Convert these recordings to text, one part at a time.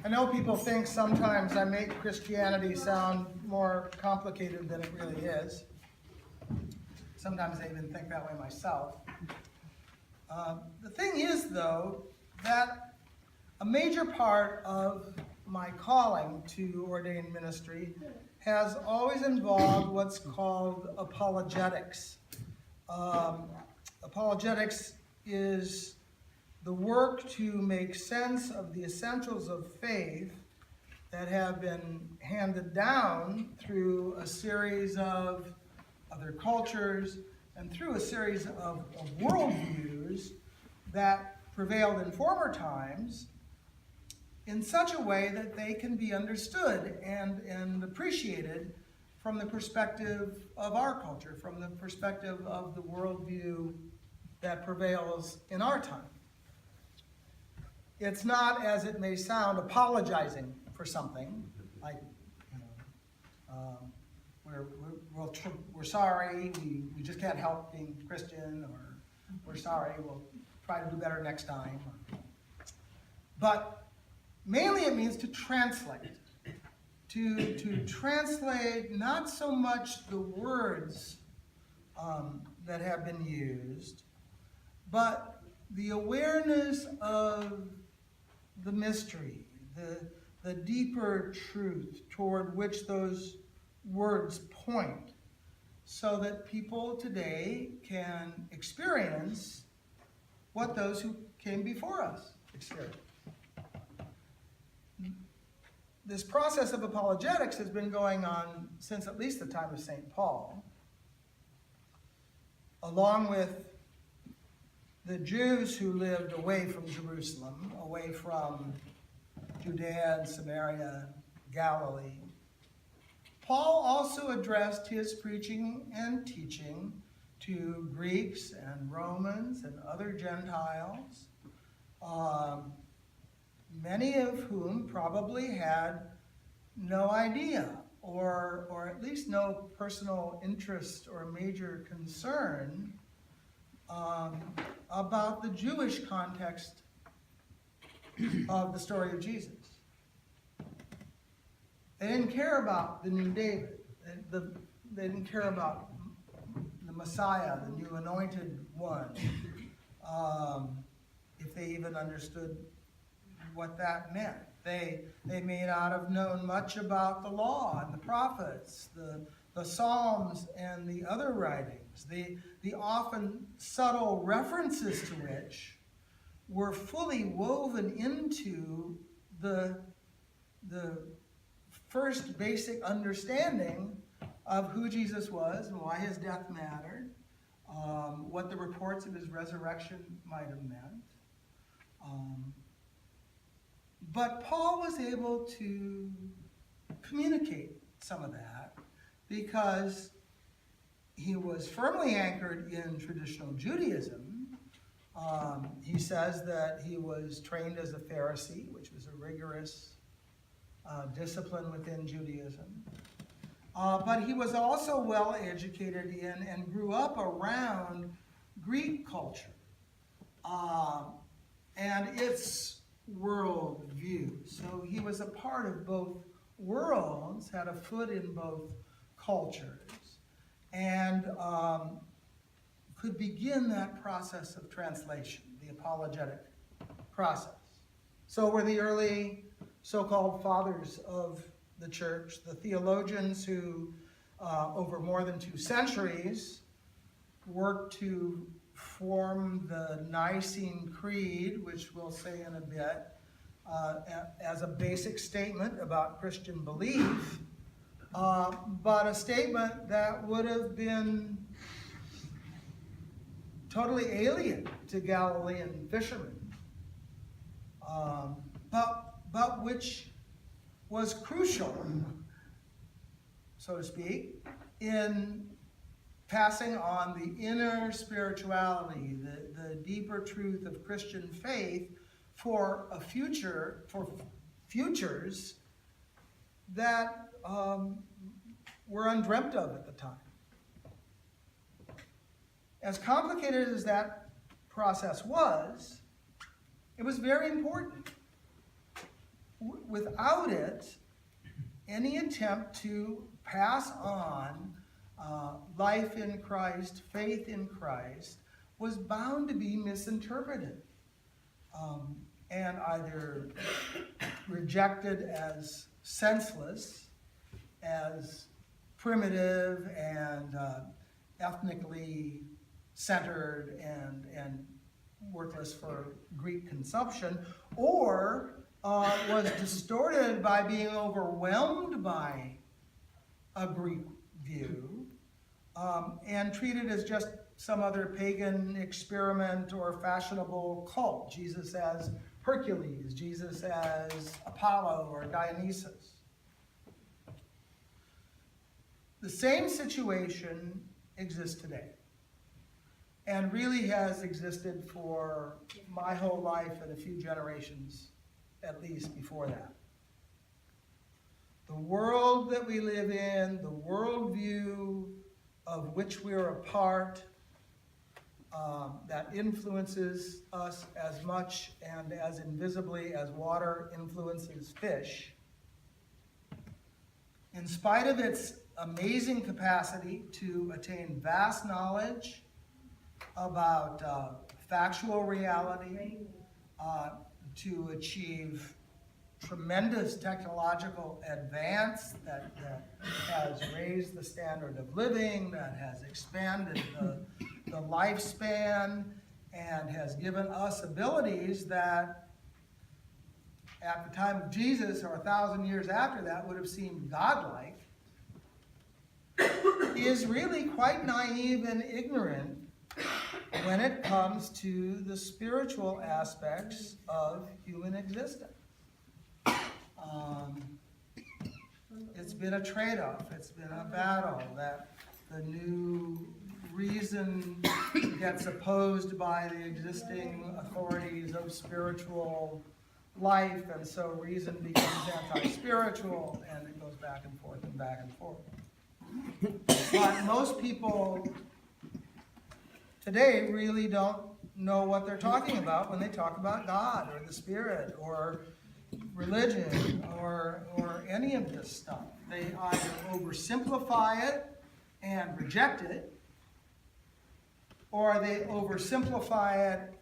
I know people think sometimes I make Christianity sound more complicated than it really is. Sometimes I even think that way myself. The thing is, though, that a major part of my calling to ordained ministry has always involved what's called apologetics. Apologetics is the work to make sense of the essentials of faith that have been handed down through a series of other cultures and through a series of worldviews that prevailed in former times in such a way that they can be understood and appreciated from the perspective of our culture, from the perspective of the worldview that prevails in our time. It's not, as it may sound, apologizing for something, like, we're sorry, we just can't help being Christian, or we're sorry, we'll try to do better next time. But mainly it means to translate. To translate not so much the words that have been used, but the awareness of the mystery, the deeper truth toward which those words point, so that people today can experience what those who came before us experienced. This process of apologetics has been going on since at least the time of St. Paul, along with the Jews who lived away from Jerusalem, away from Judea and Samaria, Galilee. Paul also addressed his preaching and teaching to Greeks and Romans and other Gentiles, many of whom probably had no idea or at least no personal interest or major concern about the Jewish context of the story of Jesus. They didn't care about the new David. They didn't care about the Messiah, the new anointed one, if they even understood what that meant. They may not have known much about the law and the prophets, the Psalms and the other writings, the often subtle references to which were fully woven into the first basic understanding of who Jesus was and why his death mattered, what the reports of his resurrection might have meant. But Paul was able to communicate some of that because he was firmly anchored in traditional Judaism. He says that he was trained as a Pharisee, which was a rigorous discipline within Judaism. But he was also well educated in and grew up around Greek culture and its world view. So he was a part of both worlds, had a foot in both cultures, and could begin that process of translation, the apologetic process. So were the early so-called fathers of the church, the theologians who, over more than 2 centuries, worked to form the Nicene Creed, which we'll say in a bit, as a basic statement about Christian belief, but a statement that would have been totally alien to Galilean fishermen, but which was crucial, so to speak, in passing on the inner spirituality, the deeper truth of Christian faith for futures that were undreamt of at the time. As complicated as that process was, it was very important. without it, any attempt to pass on life in Christ, faith in Christ, was bound to be misinterpreted and either rejected as senseless, as primitive and ethnically centered and worthless for Greek consumption, or was distorted by being overwhelmed by a Greek view and treated as just some other pagan experiment or fashionable cult. Jesus as Hercules, Jesus as Apollo or Dionysus. The same situation exists today, and really has existed for my whole life and a few generations at least before that. The world that we live in, the worldview of which we are a part, that influences us as much and as invisibly as water influences fish, in spite of its amazing capacity to attain vast knowledge about factual reality, to achieve tremendous technological advance that has raised the standard of living, that has expanded the lifespan, and has given us abilities that at the time of Jesus or 1,000 years after that would have seemed godlike, is really quite naive and ignorant when it comes to the spiritual aspects of human existence. It's been a trade-off. It's been a battle that the new reason gets opposed by the existing authorities of spiritual life, and so reason becomes anti-spiritual, and it goes back and forth and back and forth. But most people today really don't know what they're talking about when they talk about God or the Spirit or religion or any of this stuff. They either oversimplify it and reject it, or they oversimplify it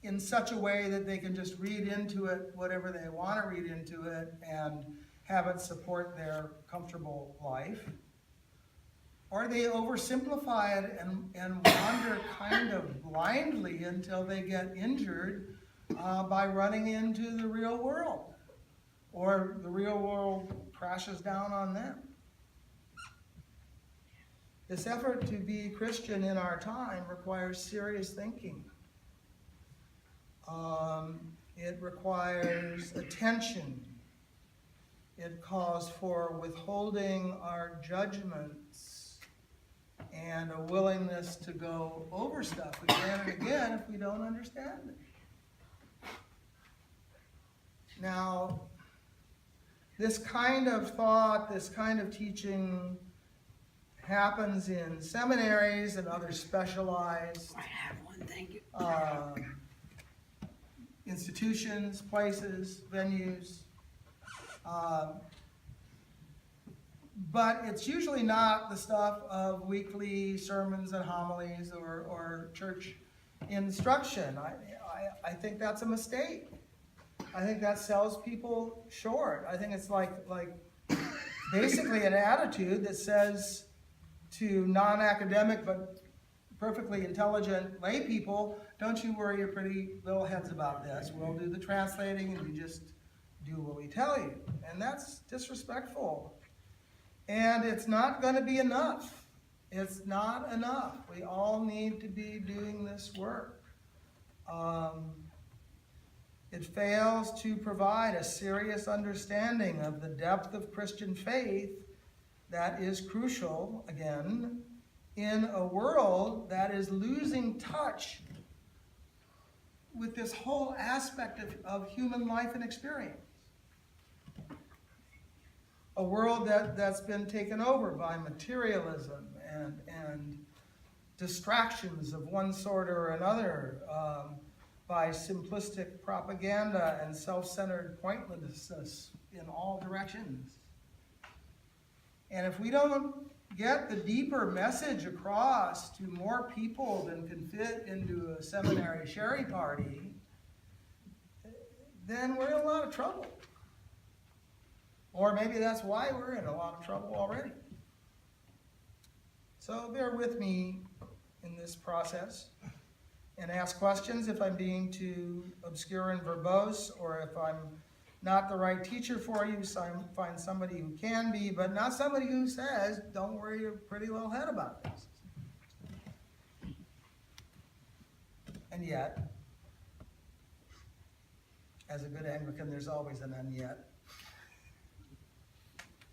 in such a way that they can just read into it whatever they want to read into it and have it support their comfortable life. Or they oversimplify it and wander kind of blindly until they get injured by running into the real world, or the real world crashes down on them. This effort to be Christian in our time requires serious thinking. It requires attention. It calls for withholding our judgments and a willingness to go over stuff again and again if we don't understand it. Now, this kind of thought, this kind of teaching happens in seminaries and other specialized institutions, places, venues. But it's usually not the stuff of weekly sermons and homilies or church instruction. I think that's a mistake. I think that sells people short. I think it's like basically an attitude that says to non-academic but perfectly intelligent lay people, don't you worry your pretty little heads about this. We'll do the translating and you just do what we tell you. And that's disrespectful. And it's not going to be enough. It's not enough. We all need to be doing this work. It fails to provide a serious understanding of the depth of Christian faith that is crucial, again, in a world that is losing touch with this whole aspect of human life and experience. A world that's been taken over by materialism and distractions of one sort or another, by simplistic propaganda and self-centered pointlessness in all directions. And if we don't get the deeper message across to more people than can fit into a seminary sherry party, then we're in a lot of trouble. Or maybe that's why we're in a lot of trouble already. So bear with me in this process and ask questions if I'm being too obscure and verbose, or if I'm not the right teacher for you, so find somebody who can be, but not somebody who says, don't worry your pretty little head about this. And yet, as a good Anglican, there's always an and yet.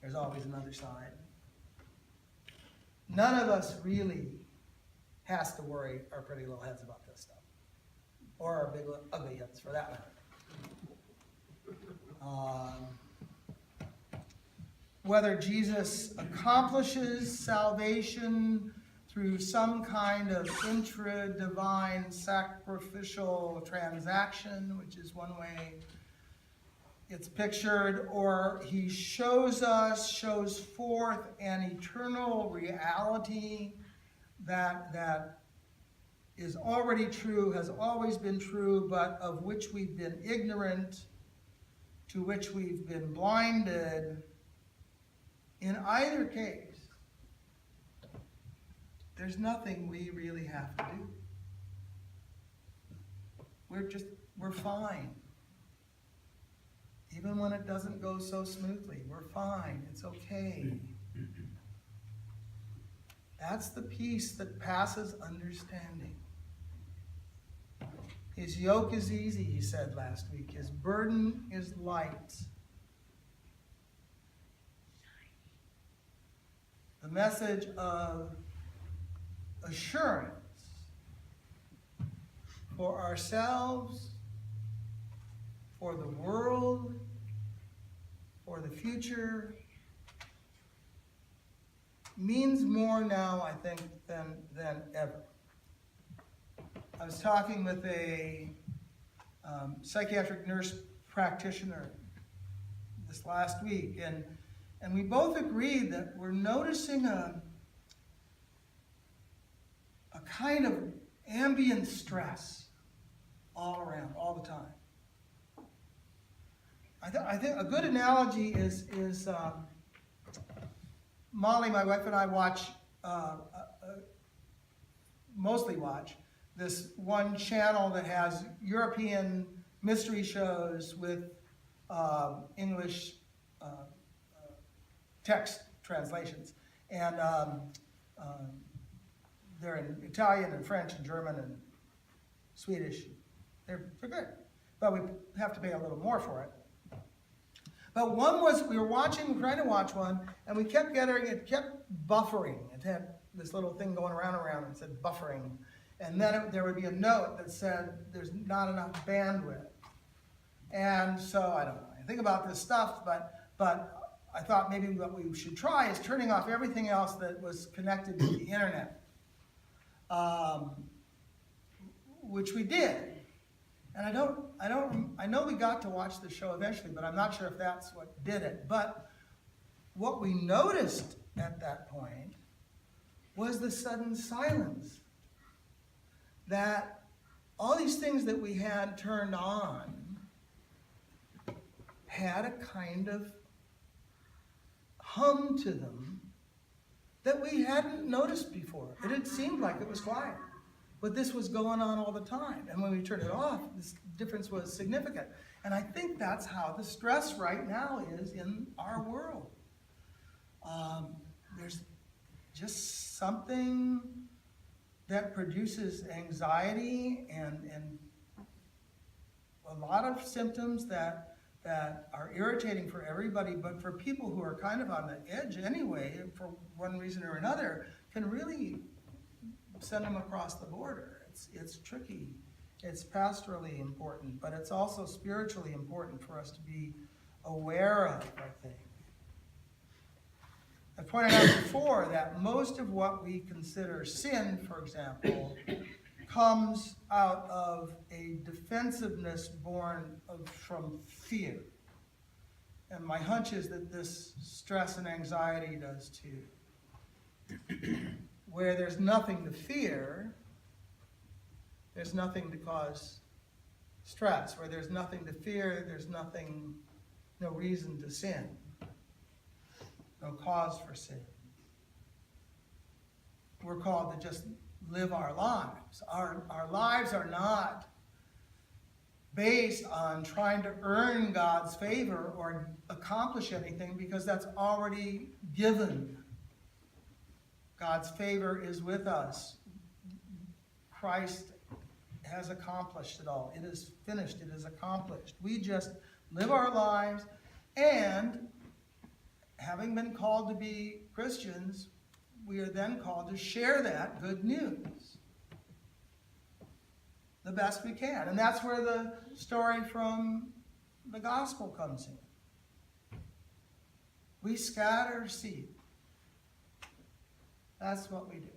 There's always another side. None of us really has to worry our pretty little heads about this stuff. Or our big ugly heads, for that matter. Whether Jesus accomplishes salvation through some kind of intra-divine sacrificial transaction, which is one way it's pictured, or he shows forth an eternal reality that is already true, has always been true, but of which we've been ignorant, to which we've been blinded. In either case, there's nothing we really have to do. We're fine. Even when it doesn't go so smoothly, we're fine. It's okay. That's the peace that passes understanding. His yoke is easy, he said last week. His burden is light. The message of assurance for ourselves, for the world, for the future, means more now, I think, than ever. I was talking with a psychiatric nurse practitioner this last week, and we both agreed that we're noticing a kind of ambient stress all around, all the time. I think a good analogy is Molly, my wife, and I mostly watch this one channel that has European mystery shows with English text translations. And they're in Italian and French and German and Swedish. They're good, but we have to pay a little more for it. But one was, we were trying to watch one, and we kept it kept buffering. It had this little thing going around and said buffering. And then there would be a note that said there's not enough bandwidth. And so, I don't know, I think about this stuff, but I thought maybe what we should try is turning off everything else that was connected to the internet. Which we did. And I know we got to watch the show eventually, but I'm not sure if that's what did it. But what we noticed at that point was the sudden silence. That all these things that we had turned on had a kind of hum to them that we hadn't noticed before. It had seemed like it was quiet. But this was going on all the time. And when we turned it off, this difference was significant. And I think that's how the stress right now is in our world. There's just something that produces anxiety and a lot of symptoms that are irritating for everybody, but for people who are kind of on the edge anyway, for one reason or another, can really send them across the border. It's tricky. It's pastorally important, but it's also spiritually important for us to be aware of, I think. I pointed out before that most of what we consider sin, for example, comes out of a defensiveness from fear. And my hunch is that this stress and anxiety does too. Where there's nothing to fear, there's nothing to cause stress. Where there's nothing to fear, there's no reason to sin. No cause for sin. We're called to just live our lives. Our lives are not based on trying to earn God's favor or accomplish anything, because that's already given. God's favor is with us. Christ has accomplished it all. It is finished. It is accomplished. We just live our lives, and having been called to be Christians, we are then called to share that good news the best we can. And that's where the story from the gospel comes in. We scatter seed. That's what we do.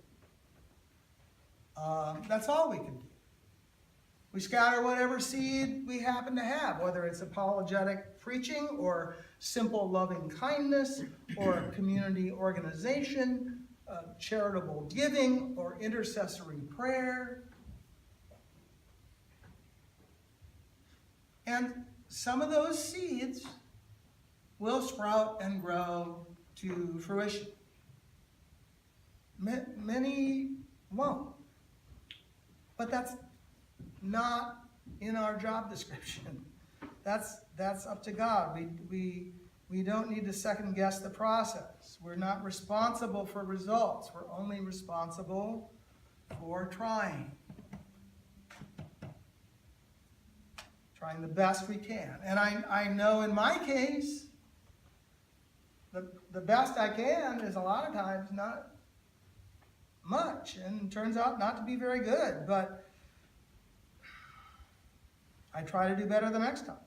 That's all we can do. We scatter whatever seed we happen to have, whether it's apologetic preaching or simple loving kindness or community organization, charitable giving or intercessory prayer. And some of those seeds will sprout and grow to fruition. Many won't. But that's not in our job description. That's up to God. We don't need to second guess the process. We're not responsible for results. We're only responsible for trying the best we can. And I know in my case, the best I can is a lot of times not much, and turns out not to be very good, but I try to do better the next time.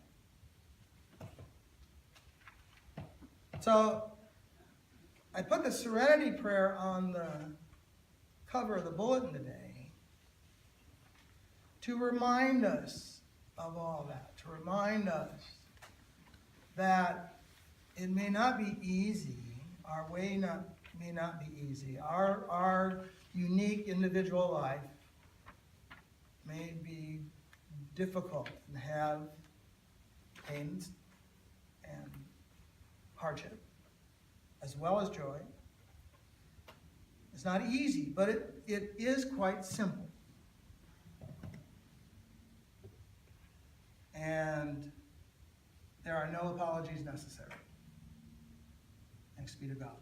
So I put the Serenity Prayer on the cover of the bulletin today to remind us of all that, to remind us that it may not be easy, our way may not be easy. Our unique individual life may be difficult and have pains and hardship, as well as joy. It's not easy, but it is quite simple. And there are no apologies necessary. Thanks be to God.